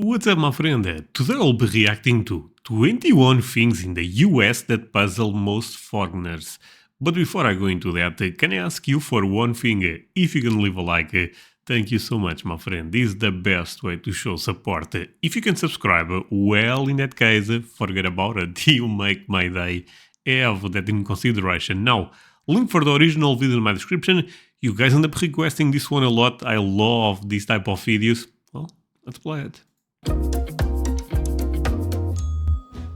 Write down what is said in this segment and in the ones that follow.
What's up, my friend? Today I'll be reacting to 21 things in the US that puzzle most foreigners. But before I go into that, can I ask you for one thing? If you can leave a like, thank you so much, my friend. This is the best way to show support. If you can subscribe, well, in that case, forget about it. You make my day. Have that in consideration. Now, link for the original video in my description. You guys end up requesting this one a lot. I love this type of videos. Well, let's play it.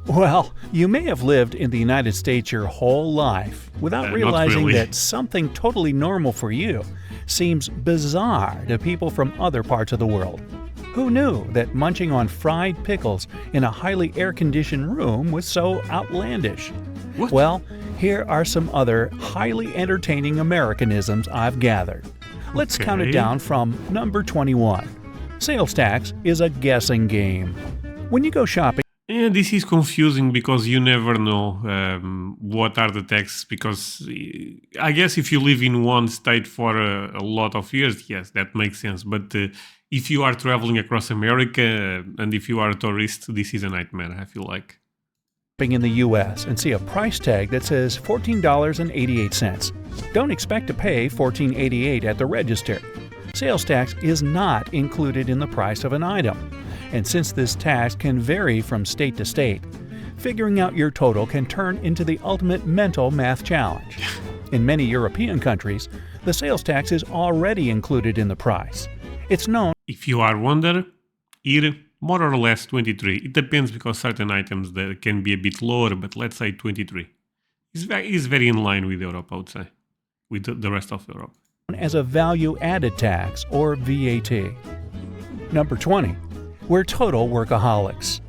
Well, you may have lived in the United States your whole life without realizing that something totally normal for you seems bizarre to people from other parts of the world. Who knew that munching on fried pickles in a highly air-conditioned room was so outlandish? What? Well, here are some other highly entertaining Americanisms I've gathered. Let's count it down from number 21. Sales tax is a guessing game. When you go shopping, Yeah, this is confusing because you never know what are the taxes, because I guess if you live in one state for a lot of years, yes, that makes sense. But if you are traveling across America and if you are a tourist, this is a nightmare, I feel like. in the U.S. and see a price tag that says $14.88. Don't expect to pay $14.88 at the register. Sales tax is not included in the price of an item, and since this tax can vary from state to state, figuring out your total can turn into the ultimate mental math challenge. In many European countries, the sales tax is already included in the price. It's known If you are wondering, here more or less 23. It depends because certain items that can be a bit lower, but let's say 23. It's very in line with Europe, I would say, with the rest of Europe. as a value-added tax, or VAT. Number 20. We're total workaholics.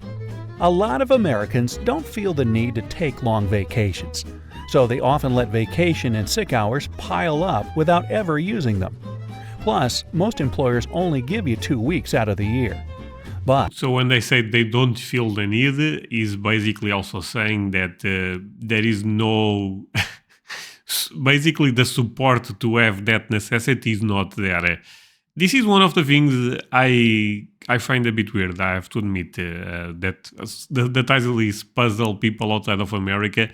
A lot of Americans don't feel the need to take long vacations, so they often let vacation and sick hours pile up without ever using them. Plus, most employers only give you 2 weeks out of the year. But So when they say they don't feel the need, is basically also saying that there is no... basically the support to have that necessity is not there. This is one of the things I find a bit weird, I have to admit, that the title is Puzzle People Outside of America,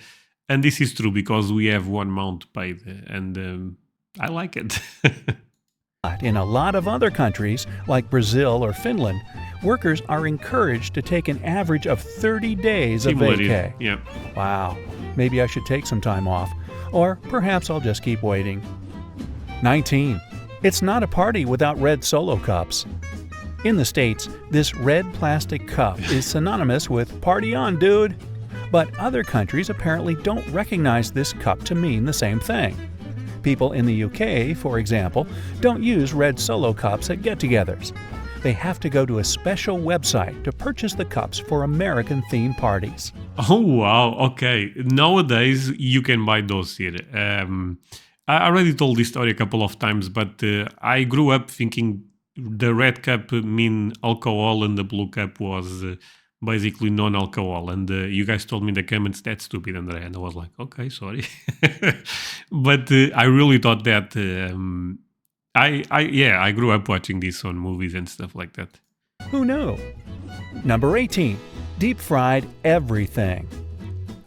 and this is true because we have 1 month paid, and I like it. in a lot of other countries, like Brazil or Finland, workers are encouraged to take an average of 30 days of vacay. Yeah. Wow, maybe I should take some time off. Or perhaps I'll just keep waiting. 19. It's not a party without red Solo cups. In the States, this red plastic cup is synonymous with "party on, dude." But other countries apparently don't recognize this cup to mean the same thing. People in the UK, for example, don't use red Solo cups at get-togethers. They have to go to a special website to purchase the cups for American-themed parties. Oh, wow. Okay. Nowadays, you can buy those here. I already told this story a couple of times, but I grew up thinking the red cup mean alcohol and the blue cup was basically non-alcohol. And you guys told me in the comments, that's stupid, André. And I was like, okay, sorry. But I really thought that... I grew up watching this on movies and stuff like that. Who knew? Number 18. Deep-fried everything.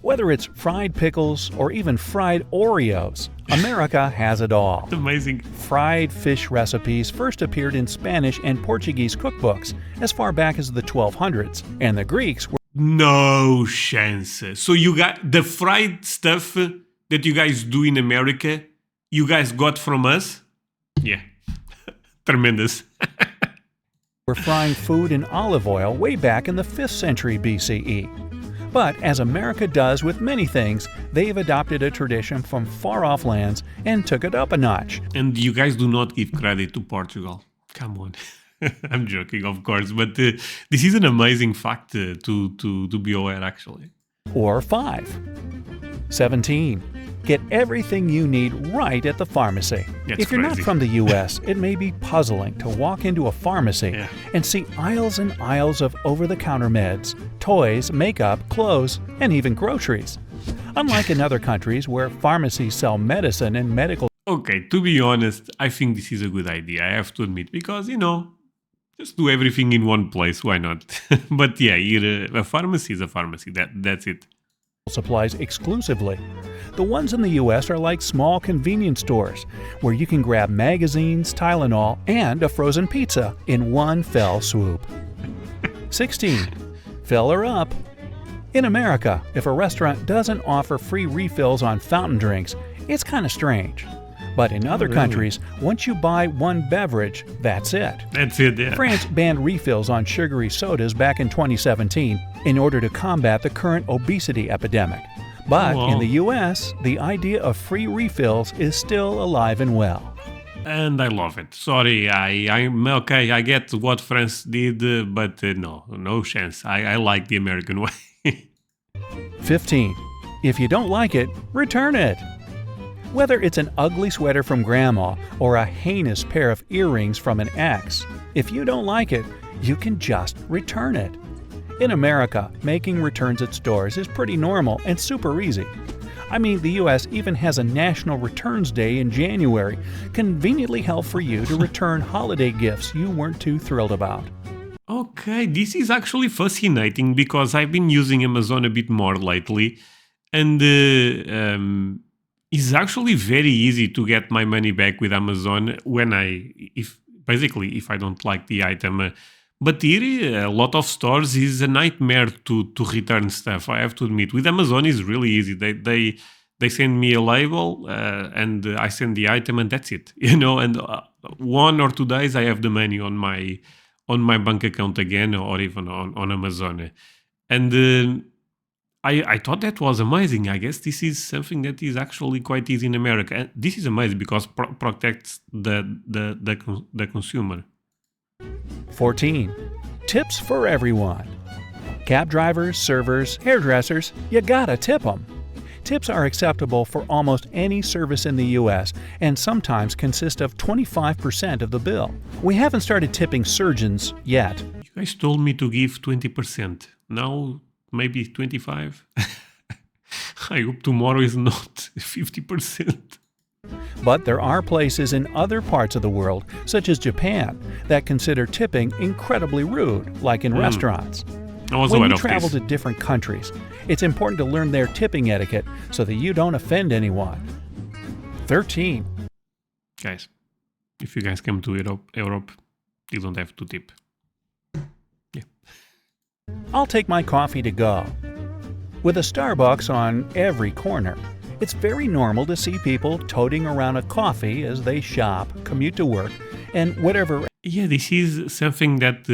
Whether it's fried pickles or even fried Oreos, America has it all. It's amazing. Fried fish recipes first appeared in Spanish and Portuguese cookbooks as far back as the 1200s, and the Greeks were No chance. So you got the fried stuff that you guys do in America, you guys got from us? Yeah. Tremendous. frying food in olive oil way back in the 5th century BCE. But as America does with many things, they've adopted a tradition from far-off lands and took it up a notch. And you guys do not give credit to Portugal. Come on. I'm joking, of course, but this is an amazing fact to be aware, actually. Or 5. 17. Get everything you need right at the pharmacy. That's if you're crazy. not from the U.S., it may be puzzling to walk into a pharmacy and see aisles and aisles of over-the-counter meds, toys, makeup, clothes, and even groceries. Unlike in other countries where pharmacies sell medicine and medical... Okay, to be honest, I think this is a good idea, I have to admit, because, you know, Just do everything in one place. Why not? But yeah, here, a pharmacy is a pharmacy. That's it. Supplies exclusively. The ones in the US are like small convenience stores where you can grab magazines, Tylenol, and a frozen pizza in one fell swoop. 16. Fill her up. In America, if a restaurant doesn't offer free refills on fountain drinks, it's kind of strange. But in other countries, once you buy one beverage, that's it. That's it, yeah. France banned refills on sugary sodas back in 2017 in order to combat the current obesity epidemic. But in the US, the idea of free refills is still alive and well. And I love it. Sorry, I'm okay. I get what France did, but no chance. I like the American way. 15. If you don't like it, return it. Whether it's an ugly sweater from grandma or a heinous pair of earrings from an ex, if you don't like it, you can just return it. In America, making returns at stores is pretty normal and super easy. I mean, the US even has a National Returns Day in January, conveniently held for you to return holiday gifts you weren't too thrilled about. Okay, this is actually fascinating because I've been using Amazon a bit more lately, and it's actually very easy to get my money back with Amazon if I don't like the item. But here, a lot of stores is a nightmare to return stuff. I have to admit, with Amazon is really easy. They send me a label and I send the item and that's it. And 1 or 2 days I have the money on my bank account again, or even on Amazon. And I thought that was amazing. I guess this is something that is actually quite easy in America. And this is amazing because protects the consumer. 14. Tips for everyone. Cab drivers, servers, hairdressers, you gotta tip them. Tips are acceptable for almost any service in the US and sometimes consist of 25% of the bill. We haven't started tipping surgeons yet. You guys told me to give 20%. Now maybe 25. I hope tomorrow is not 50%. But there are places in other parts of the world, such as Japan, that consider tipping incredibly rude, like in restaurants. When you travel to different countries, it's important to learn their tipping etiquette so that you don't offend anyone. 13. Guys, if you guys come to Europe, you don't have to tip. Yeah. I'll take my coffee to go. With a Starbucks on every corner, it's very normal to see people toting around a coffee as they shop, commute to work, and whatever. Yeah, this is something that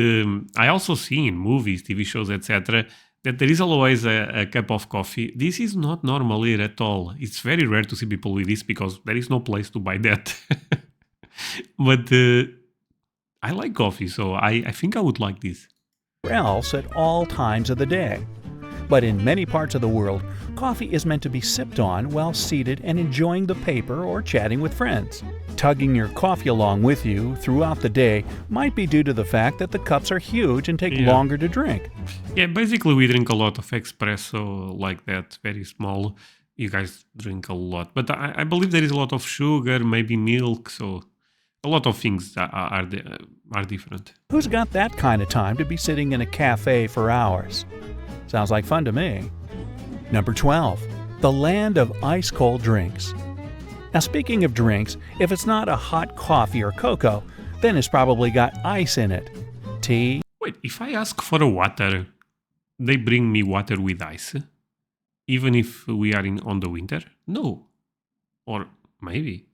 I also see in movies, TV shows, etc., that there is always a cup of coffee. This is not normal here at all. It's very rare to see people with this because there is no place to buy that. But I like coffee, so I think I would like this. Else at all times of the day. But in many parts of the world, coffee is meant to be sipped on while seated and enjoying the paper or chatting with friends. Tugging your coffee along with you throughout the day might be due to the fact that the cups are huge and take longer to drink. Yeah, basically we drink a lot of espresso like that, very small. You guys drink a lot. But I believe there is a lot of sugar, maybe milk, so a lot of things are different. Who's got that kind of time to be sitting in a cafe for hours? Sounds like fun to me. Number 12. The land of ice-cold drinks. Now, speaking of drinks, if it's not a hot coffee or cocoa, then it's probably got ice in it. Tea. Wait, if I ask for a water, they bring me water with ice? Even if we are on the winter? No. Or maybe.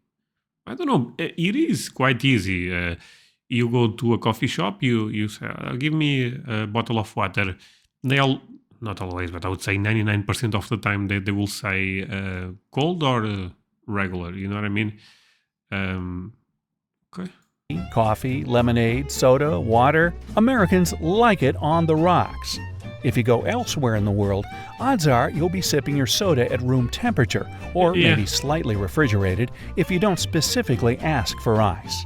I don't know. It is quite easy. You go to a coffee shop, you say, give me a bottle of water. They all, not always, but I would say 99% of the time they will say cold or regular. You know what I mean? Okay. Coffee, lemonade, soda, water. Americans like it on the rocks. If you go elsewhere in the world, odds are you'll be sipping your soda at room temperature, or maybe slightly refrigerated if you don't specifically ask for ice.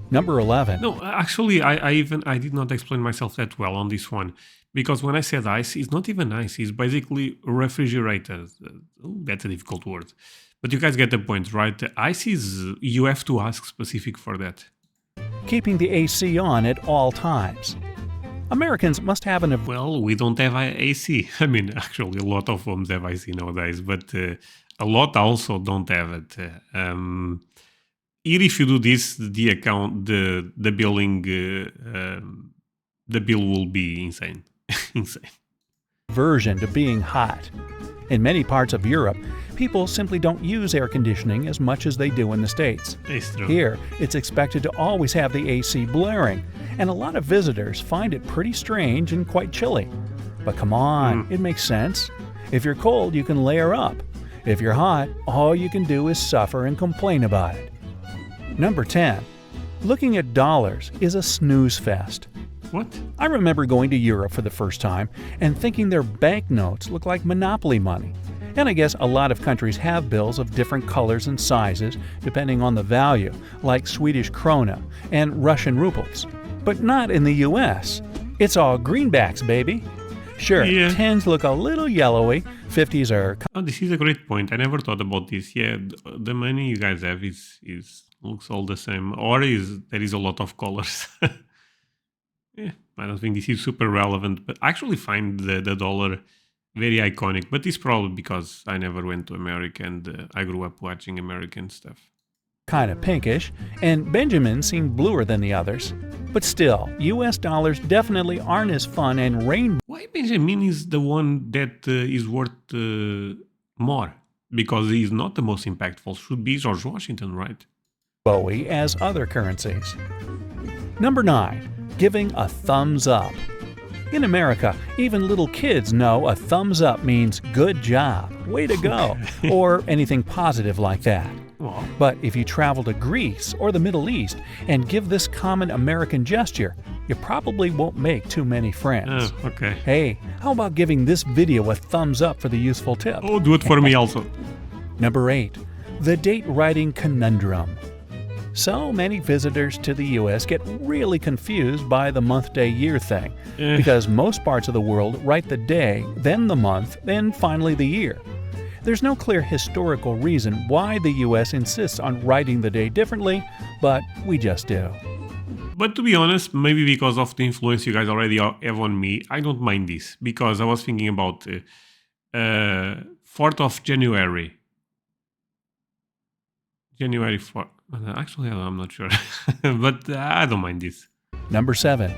Number 11. No, actually, I did not explain myself that well on this one. Because when I said ice, it's not even ice. It's basically refrigerated. That's a difficult word. But you guys get the point, right? Ice is, you have to ask specific for that. keeping the AC on at all times. Americans must have an Well, we don't have AC. I mean, actually, a lot of homes have AC nowadays, but a lot also don't have it. Here, if you do this, the account, the billing, the bill will be insane, insane. aversion to being hot. In many parts of Europe, people simply don't use air conditioning as much as they do in the States. It's true. Here, it's expected to always have the AC blaring, and a lot of visitors find it pretty strange and quite chilly. But come on, it makes sense. If you're cold, you can layer up. If you're hot, all you can do is suffer and complain about it. Number 10. Looking at dollars is a snooze fest. What? I remember going to Europe for the first time and thinking their banknotes look like Monopoly money. And I guess a lot of countries have bills of different colors and sizes depending on the value, like Swedish krona and Russian rubles. But not in the US. It's all greenbacks, baby. Sure, Yeah. 10s look a little yellowy, 50s are Oh, this is a great point. I never thought about this. Yeah, the money you guys have is looks all the same, or there is a lot of colors. Yeah, I don't think this is super relevant, but I actually find the dollar very iconic. But it's probably because I never went to America and I grew up watching American stuff. kind of pinkish, and Benjamin seemed bluer than the others. But still, US dollars definitely aren't as fun and rainbowy Why Benjamin is the one that is worth more? Because he's not the most impactful. Should be George Washington, right? as other currencies. Number 9. Giving a thumbs up. In America, even little kids know a thumbs up means good job, way to go, or anything positive like that. Well, But if you travel to Greece or the Middle East and give this common American gesture, you probably won't make too many friends. okay. Hey, how about giving this video a thumbs up for the useful tip? Oh, do it for me also. Number 8. The date writing conundrum. So many visitors to the US get really confused by the month-day-year thing, because most parts of the world write the day, then the month, then finally the year. There's no clear historical reason why the US insists on writing the day differently, but we just do. But to be honest, maybe because of the influence you guys already have on me, I don't mind this. Because I was thinking about 4th of January. January 4th. Actually, I'm not sure. But I don't mind this. Number 7.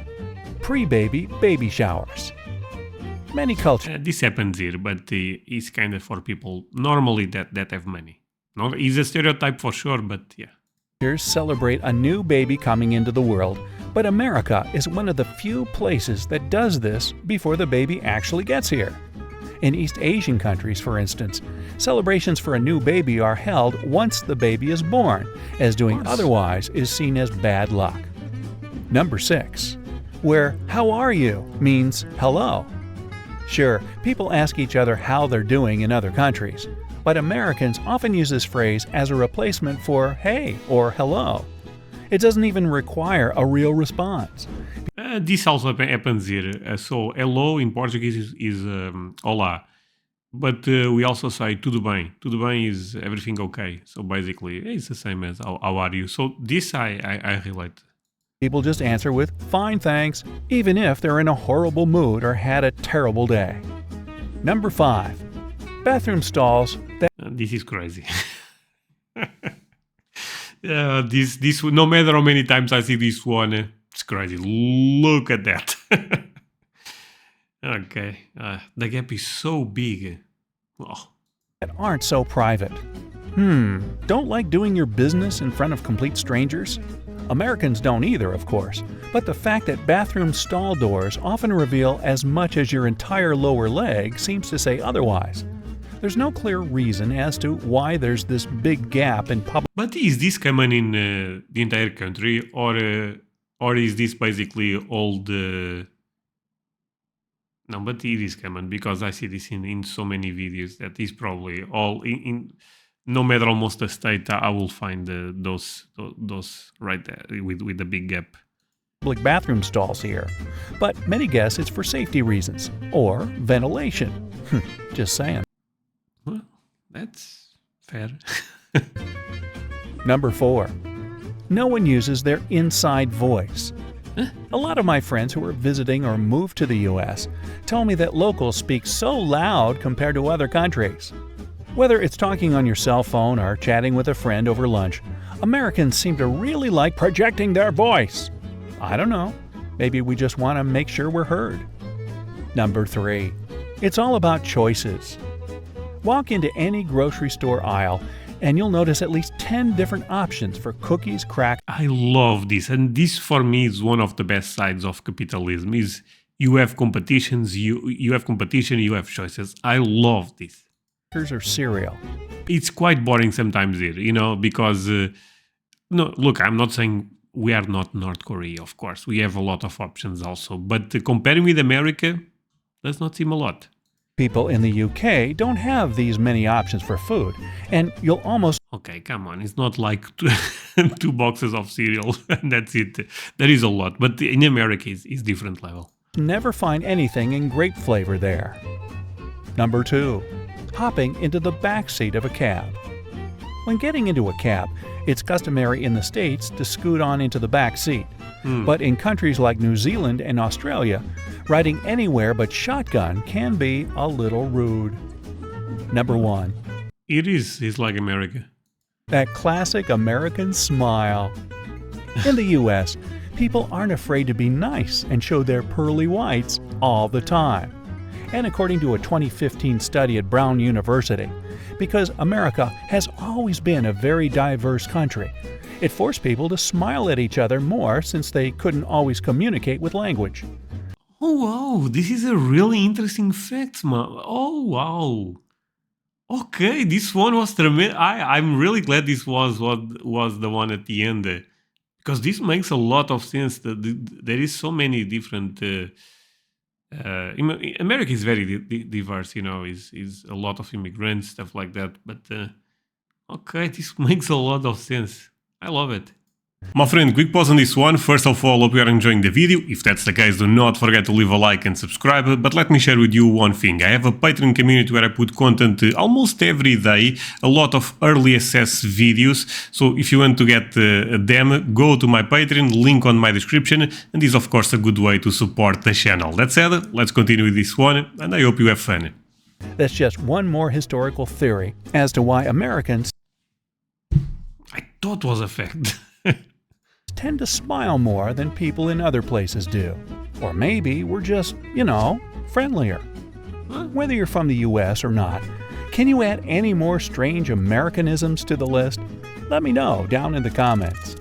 Pre-baby baby showers. Many cultures This happens here, but it's kind of for people normally that have money. No, it's a stereotype for sure, but yeah. celebrate a new baby coming into the world, but America is one of the few places that does this before the baby actually gets here. In East Asian countries, for instance, celebrations for a new baby are held once the baby is born, as doing otherwise is seen as bad luck. Number 6. Where "how are you" means hello. Sure, people ask each other how they're doing in other countries, but Americans often use this phrase as a replacement for hey or hello. It doesn't even require a real response. This also happens here. So, hello in Portuguese is olá. But we also say tudo bem. Tudo bem is everything okay. So basically, it's the same as how are you. So this I relate. People just answer with fine thanks, even if they're in a horrible mood or had a terrible day. Number 5. Bathroom stalls that This is crazy. This no matter how many times I see this one, it's crazy. Look at that. Okay, the gap is so big. Oh. aren't so private. Don't like doing your business in front of complete strangers? Americans don't either, of course, but the fact that bathroom stall doors often reveal as much as your entire lower leg seems to say otherwise. There's no clear reason as to why there's this big gap in public. But is this common in the entire country, or is this basically all the? No, but it is common because I see this in so many videos that is probably all in no matter almost the state. I will find those right there with the big gap. Public bathroom stalls here, but many guess it's for safety reasons or ventilation. Just saying. Well, that's fair. Number 4. no one uses their inside voice. A lot of my friends who are visiting or moved to the US tell me that locals speak so loud compared to other countries. Whether it's talking on your cell phone or chatting with a friend over lunch, Americans seem to really like projecting their voice. I don't know. Maybe we just want to make sure we're heard. Number 3. It's all about choices. Walk into any grocery store aisle and you'll notice at least 10 different options for cookies, crackers. I love this, and this for me is one of the best sides of capitalism. Is you have competitions, you have competition, you have choices. I love this. Or cereal. It's quite boring sometimes here, because no, look, I'm not saying we are not North Korea. Of course, we have a lot of options also, but comparing with America, does not seem a lot. People in the UK don't have these many options for food, and you'll almost... Okay, come on, it's not like two boxes of cereal and that's it. There is a lot, but in America it's different level. Never find anything in grape flavor there. Number 2. Hopping into the back seat of a cab. When getting into a cab, it's customary in the States to scoot on into the back seat. But in countries like New Zealand and Australia, riding anywhere but shotgun can be a little rude. Number 1. It's like America. That classic American smile. In the US, people aren't afraid to be nice and show their pearly whites all the time. And according to a 2015 study at Brown University, because America has always been a very diverse country, it forced people to smile at each other more since they couldn't always communicate with language. Oh wow, this is a really interesting fact, man. Oh wow. Okay, this one was tremendous. I'm really glad this was what was the one at the end, because this makes a lot of sense. There is so many different. America is very diverse, is a lot of immigrants, stuff like that. But okay, this makes a lot of sense. I love it. My friend, quick pause on this one. First of all, hope you are enjoying the video. If that's the case, do not forget to leave a like and subscribe. But let me share with you one thing. I have a Patreon community where I put content almost every day, a lot of early access videos. So if you want to get them, go to my Patreon, link on my description. And this is of course a good way to support the channel. That said, let's continue with this one, and I hope you have fun. That's just one more historical theory as to why Americans I thought was a fact. tend to smile more than people in other places do. Or maybe we're just, friendlier. Whether you're from the US or not, can you add any more strange Americanisms to the list? Let me know down in the comments.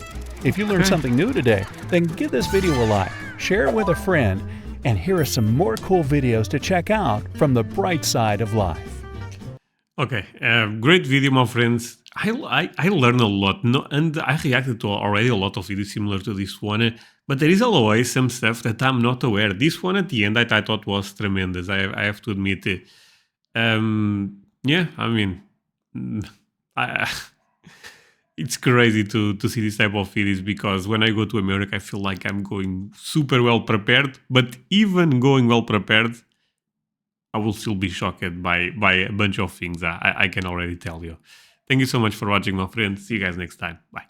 If you learned something new today, then give this video a like, share it with a friend, and here are some more cool videos to check out from the bright side of life. Okay, great video, my friends. I learned a lot, and I reacted to already a lot of videos similar to this one, but there is always some stuff that I'm not aware. This one at the end I thought was tremendous, I have to admit. Yeah, I mean, it's crazy to see this type of videos, because when I go to America I feel like I'm going super well prepared, but even going well prepared, I will still be shocked by a bunch of things, I can already tell you. Thank you so much for watching, my friends. See you guys next time. Bye.